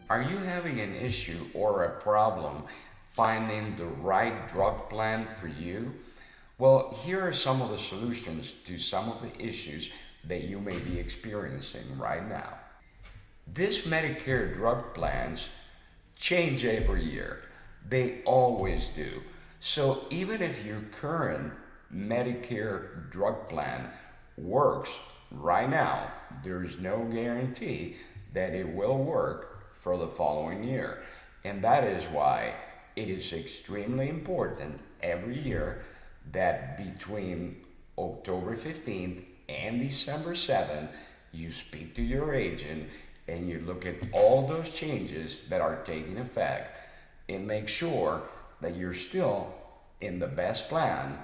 Are you having an issue or a problem finding the right drug plan for you? Well, here are some of the solutions to some of the issues that you may be experiencing right now. These Medicare drug plans change every year. They always do. So even if your current Medicare drug plan works right now, there's no guarantee that it will work for the following year. And that is why it is extremely important every year that between October 15th and December 7th, you speak to your agent and you look at all those changes that are taking effect and make sure that you're still in the best plan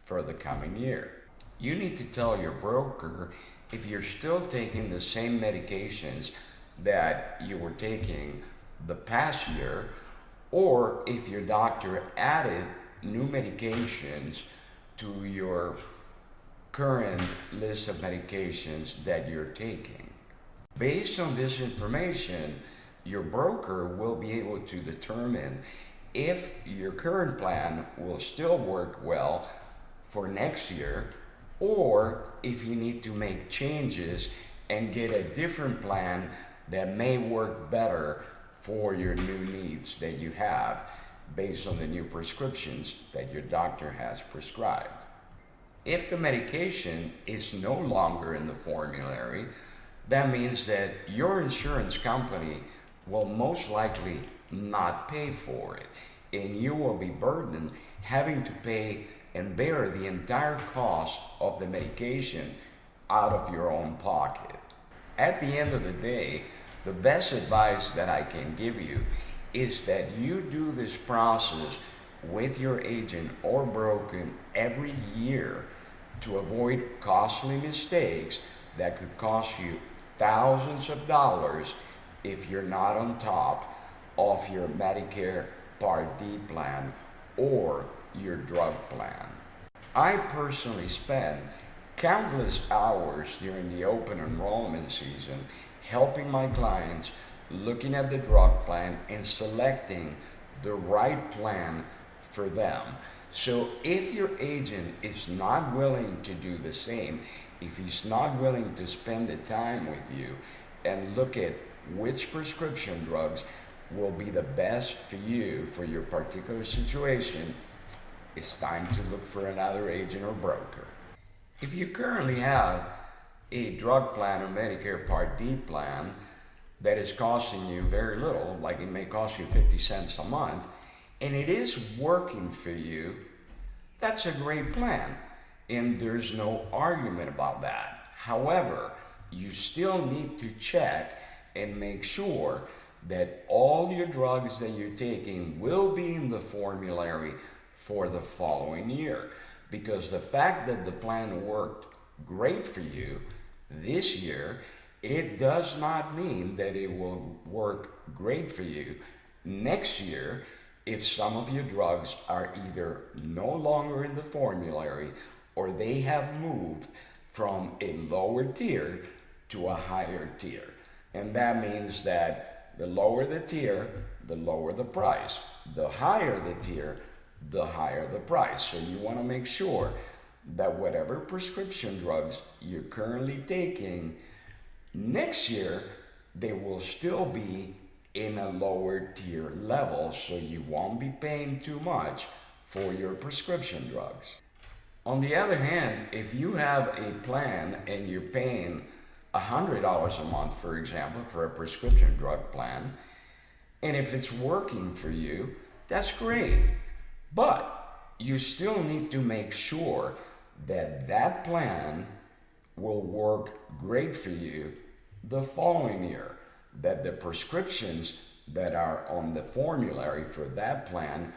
for the coming year. You need to tell your broker if you're still taking the same medications that you were taking the past year, or if your doctor added new medications to your current list of medications that you're taking. Based on this information, your broker will be able to determine if your current plan will still work well for next year, or if you need to make changes and get a different plan that may work better for your new needs that you have based on the new prescriptions that your doctor has prescribed. If the medication is no longer in the formulary, that means that your insurance company will most likely not pay for it, and you will be burdened having to pay and bear the entire cost of the medication out of your own pocket. At the end of the day, the best advice that I can give you is that you do this process with your agent or broker every year to avoid costly mistakes that could cost you thousands of dollars if you're not on top of your Medicare Part D plan or your drug plan. I personally spend countless hours during the open enrollment season helping my clients looking at the drug plan and selecting the right plan for them. So if your agent is not willing to do the same, if he's not willing to spend the time with you and look at which prescription drugs will be the best for you for your particular situation, it's time to look for another agent or broker. If you currently have a drug plan or Medicare Part D plan that is costing you very little, like it may cost you 50 cents a month, and it is working for you, that's a great plan. And there's no argument about that. However, you still need to check and make sure that all your drugs that you're taking will be in the formulary for the following year. Because the fact that the plan worked great for you this year, it does not mean that it will work great for you next year if some of your drugs are either no longer in the formulary or they have moved from a lower tier to a higher tier. And that means that the lower the tier, the lower the price. The higher the tier, the higher the price. So you want to make sure that whatever prescription drugs you're currently taking, next year they will still be in a lower tier level, so you won't be paying too much for your prescription drugs. On the other hand, if you have a plan and you're paying $100 a month, for example, for a prescription drug plan, and if it's working for you, that's great. But you still need to make sure that that plan will work great for you the following year, that the prescriptions that are on the formulary for that plan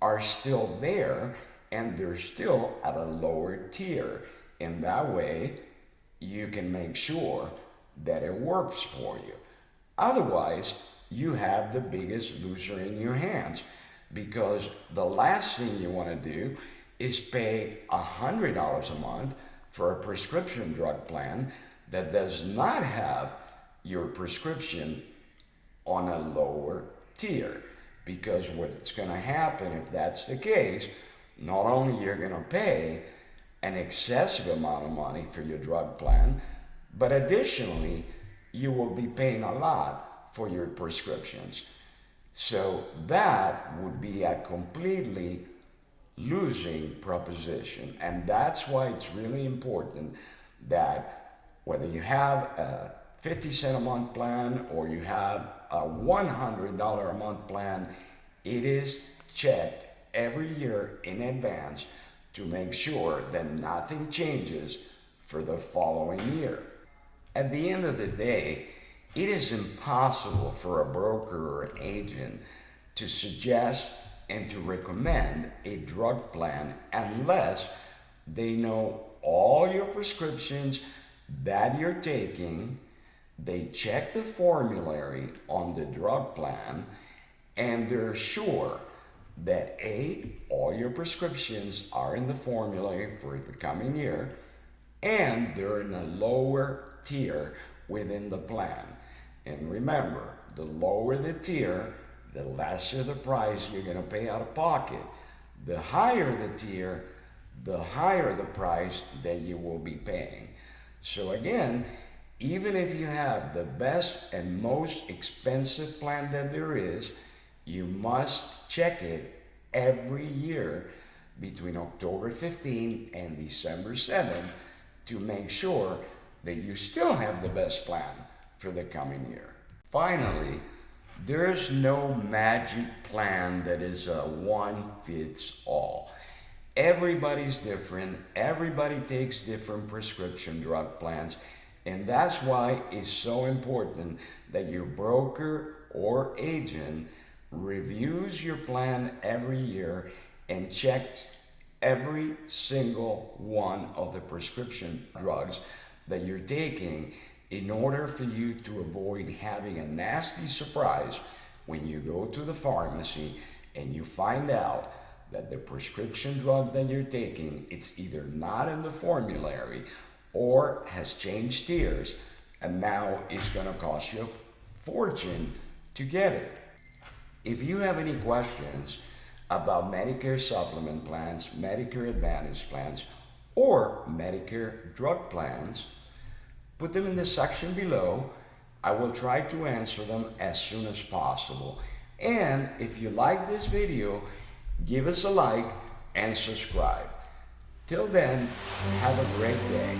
are still there and they're still at a lower tier. And that way you can make sure that it works for you. Otherwise, you have the biggest loser in your hands, because the last thing you want to do is pay $100 a month for a prescription drug plan that does not have your prescription on a lower tier. Because what's going to happen if that's the case, not only you're going to pay an excessive amount of money for your drug plan, but additionally, you will be paying a lot for your prescriptions. So that would be a completely losing proposition. And that's why it's really important that whether you have a 50-cent a month plan or you have a $100 a month plan, it is checked every year in advance to make sure that nothing changes for the following year. At the end of the day, it is impossible for a broker or an agent to suggest and to recommend a drug plan unless they know all your prescriptions that you're taking, they check the formulary on the drug plan, and they're sure that all your prescriptions are in the formulary for the coming year, and they're in a lower tier within the plan. And remember, the lower the tier, the lesser the price you're going to pay out of pocket. The higher the tier, the higher the price that you will be paying. So again, even if you have the best and most expensive plan that there is, you must check it every year between October 15 and December 7 to make sure that you still have the best plan for the coming year. Finally, there's no magic plan that is a one fits all. Everybody's different. Everybody takes different prescription drug plans. And that's why it's so important that your broker or agent reviews your plan every year and checks every single one of the prescription drugs that you're taking in order for you to avoid having a nasty surprise when you go to the pharmacy and you find out that the prescription drug that you're taking, it's either not in the formulary or has changed tiers, and now it's going to cost you a fortune to get it. If you have any questions about Medicare supplement plans, Medicare Advantage plans, or Medicare drug plans, put them in the section below. I will try to answer them as soon as possible. And if you like this video, give us a like and subscribe. Till then, have a great day.